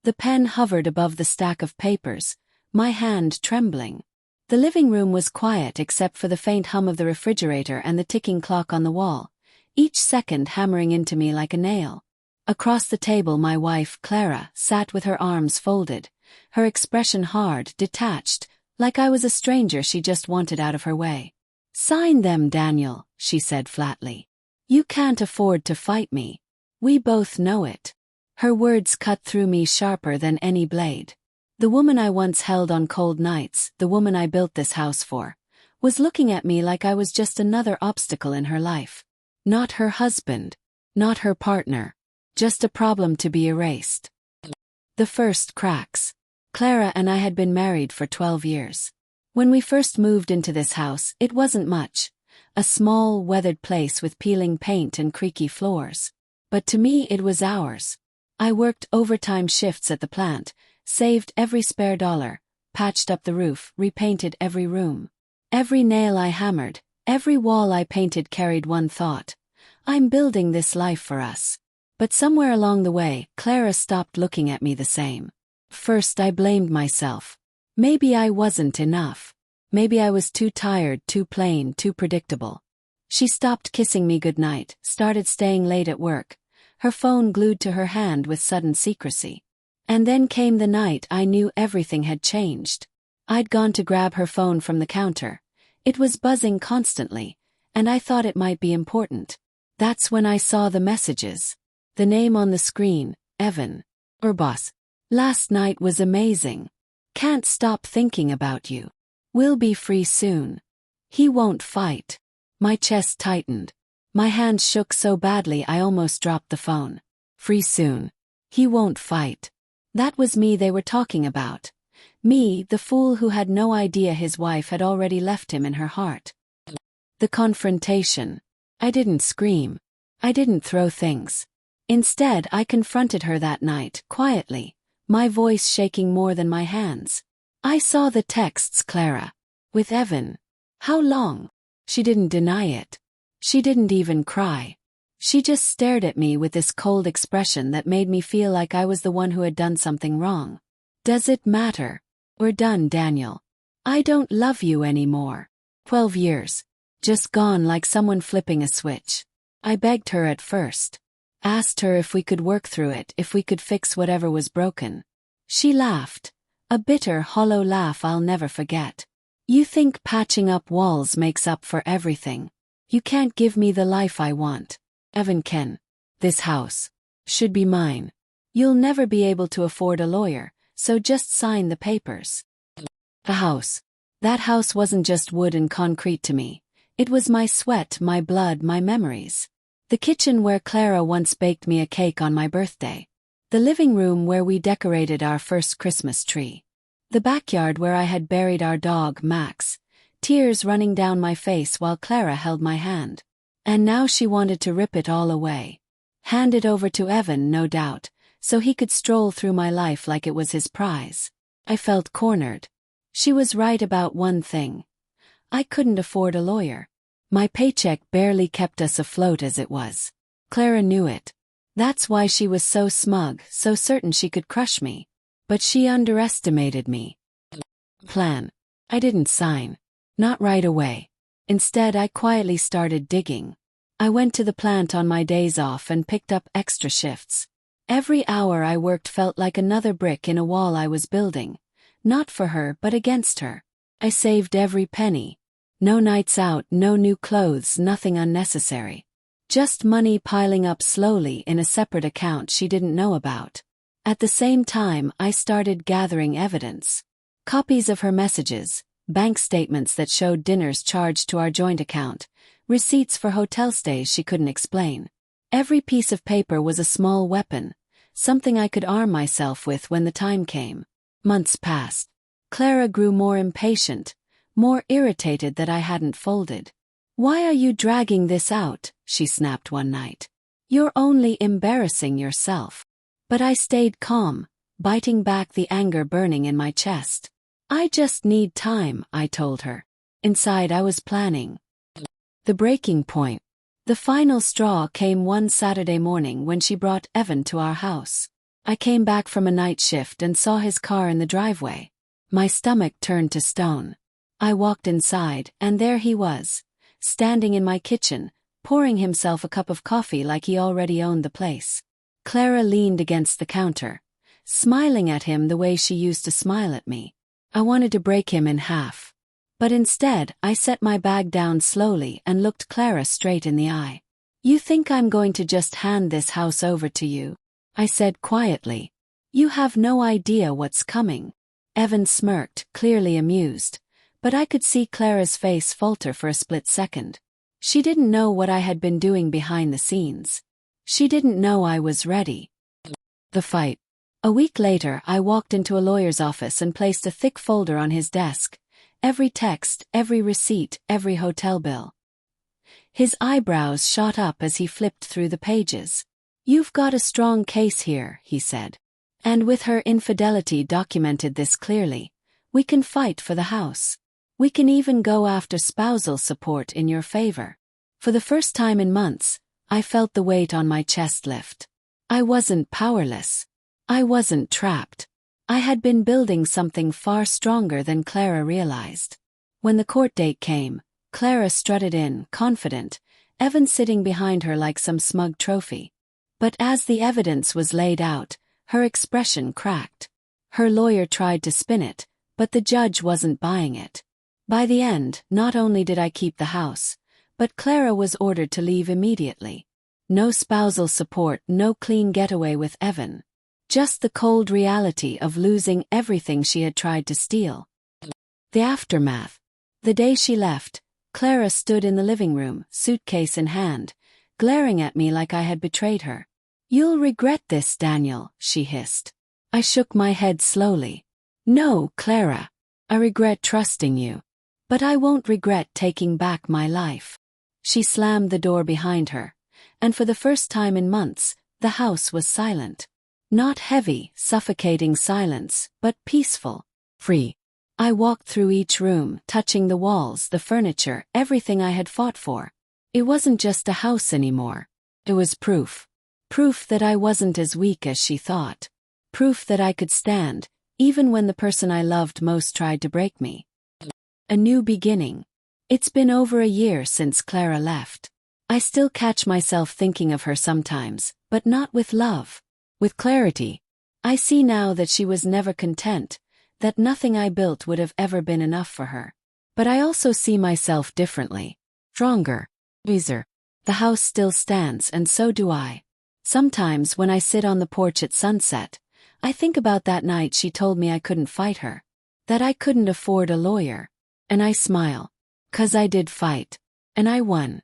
The pen hovered above the stack of papers, my hand trembling. The living room was quiet except for the faint hum of the refrigerator and the ticking clock on the wall, each second hammering into me like a nail. Across the table my wife, Clara, sat with her arms folded, her expression hard, detached, like I was a stranger she just wanted out of her way. "Sign them, Daniel," she said flatly. "You can't afford to fight me. We both know it." Her words cut through me sharper than any blade. The woman I once held on cold nights, the woman I built this house for, was looking at me like I was just another obstacle in her life. Not her husband. Not her partner. Just a problem to be erased. The first cracks. Clara and I had been married for 12 years. When we first moved into this house, it wasn't much. A small, weathered place with peeling paint and creaky floors. But to me it was ours. I worked overtime shifts at the plant, saved every spare dollar, patched up the roof, repainted every room. Every nail I hammered, every wall I painted carried one thought. I'm building this life for us. But somewhere along the way, Clara stopped looking at me the same. First I blamed myself. Maybe I wasn't enough. Maybe I was too tired, too plain, too predictable. She stopped kissing me goodnight, started staying late at work, her phone glued to her hand with sudden secrecy. And then came the night I knew everything had changed. I'd gone to grab her phone from the counter. It was buzzing constantly, and I thought it might be important. That's when I saw the messages. The name on the screen, Evan. Boss. Last night was amazing. Can't stop thinking about you. We'll be free soon. He won't fight. My chest tightened. My hands shook so badly I almost dropped the phone. Free soon. He won't fight. That was me they were talking about. Me, the fool who had no idea his wife had already left him in her heart. The confrontation. I didn't scream. I didn't throw things. Instead, I confronted her that night, quietly, my voice shaking more than my hands. "I saw the texts, Clara. With Evan. How long?" She didn't deny it. She didn't even cry. She just stared at me with this cold expression that made me feel like I was the one who had done something wrong. "Does it matter? We're done, Daniel. I don't love you anymore." 12 years. Just gone like someone flipping a switch. I begged her at first. Asked her if we could work through it, if we could fix whatever was broken. She laughed. A bitter, hollow laugh I'll never forget. "You think patching up walls makes up for everything. You can't give me the life I want. Evan can. This house should be mine. You'll never be able to afford a lawyer, so just sign the papers." A house. That house wasn't just wood and concrete to me. It was my sweat, my blood, my memories. The kitchen where Clara once baked me a cake on my birthday. The living room where we decorated our first Christmas tree. The backyard where I had buried our dog, Max, tears running down my face while Clara held my hand. And now she wanted to rip it all away. Hand it over to Evan, no doubt, so he could stroll through my life like it was his prize. I felt cornered. She was right about one thing. I couldn't afford a lawyer. My paycheck barely kept us afloat as it was. Clara knew it. That's why she was so smug, so certain she could crush me. But she underestimated me. Plan. I didn't sign. Not right away. Instead, I quietly started digging. I went to the plant on my days off and picked up extra shifts. Every hour I worked felt like another brick in a wall I was building. Not for her, but against her. I saved every penny. No nights out, no new clothes, nothing unnecessary. Just money piling up slowly in a separate account she didn't know about. At the same time, I started gathering evidence. Copies of her messages, bank statements that showed dinners charged to our joint account, receipts for hotel stays she couldn't explain. Every piece of paper was a small weapon, something I could arm myself with when the time came. Months passed. Clara grew more impatient, more irritated that I hadn't folded. "Why are you dragging this out?" she snapped one night. "You're only embarrassing yourself." But I stayed calm, biting back the anger burning in my chest. "I just need time," I told her. Inside I was planning. The breaking point. The final straw came one Saturday morning when she brought Evan to our house. I came back from a night shift and saw his car in the driveway. My stomach turned to stone. I walked inside, and there he was, standing in my kitchen, pouring himself a cup of coffee like he already owned the place. Clara leaned against the counter, smiling at him the way she used to smile at me. I wanted to break him in half. But instead, I set my bag down slowly and looked Clara straight in the eye. "You think I'm going to just hand this house over to you?" I said quietly. "You have no idea what's coming." Evan smirked, clearly amused, but I could see Clara's face falter for a split second. She didn't know what I had been doing behind the scenes. She didn't know I was ready. The fight. A week later, I walked into a lawyer's office and placed a thick folder on his desk. Every text, every receipt, every hotel bill. His eyebrows shot up as he flipped through the pages. "You've got a strong case here," he said. "And with her infidelity documented this clearly, we can fight for the house. We can even go after spousal support in your favor." For the first time in months, I felt the weight on my chest lift. I wasn't powerless. I wasn't trapped. I had been building something far stronger than Clara realized. When the court date came, Clara strutted in, confident, Evan sitting behind her like some smug trophy. But as the evidence was laid out, her expression cracked. Her lawyer tried to spin it, but the judge wasn't buying it. By the end, not only did I keep the house, but Clara was ordered to leave immediately. No spousal support, no clean getaway with Evan. Just the cold reality of losing everything she had tried to steal. The aftermath. The day she left, Clara stood in the living room, suitcase in hand, glaring at me like I had betrayed her. "You'll regret this, Daniel," she hissed. I shook my head slowly. "No, Clara. I regret trusting you. But I won't regret taking back my life." She slammed the door behind her, and for the first time in months, the house was silent. Not heavy, suffocating silence, but peaceful, free. I walked through each room, touching the walls, the furniture, everything I had fought for. It wasn't just a house anymore. It was proof. Proof that I wasn't as weak as she thought. Proof that I could stand, even when the person I loved most tried to break me. A new beginning. It's been over a year since Clara left. I still catch myself thinking of her sometimes, but not with love. With clarity. I see now that she was never content, that nothing I built would have ever been enough for her. But I also see myself differently. Stronger. Wiser. The house still stands, and so do I. Sometimes when I sit on the porch at sunset, I think about that night she told me I couldn't fight her. That I couldn't afford a lawyer. And I smile. 'Cause I did fight. And I won.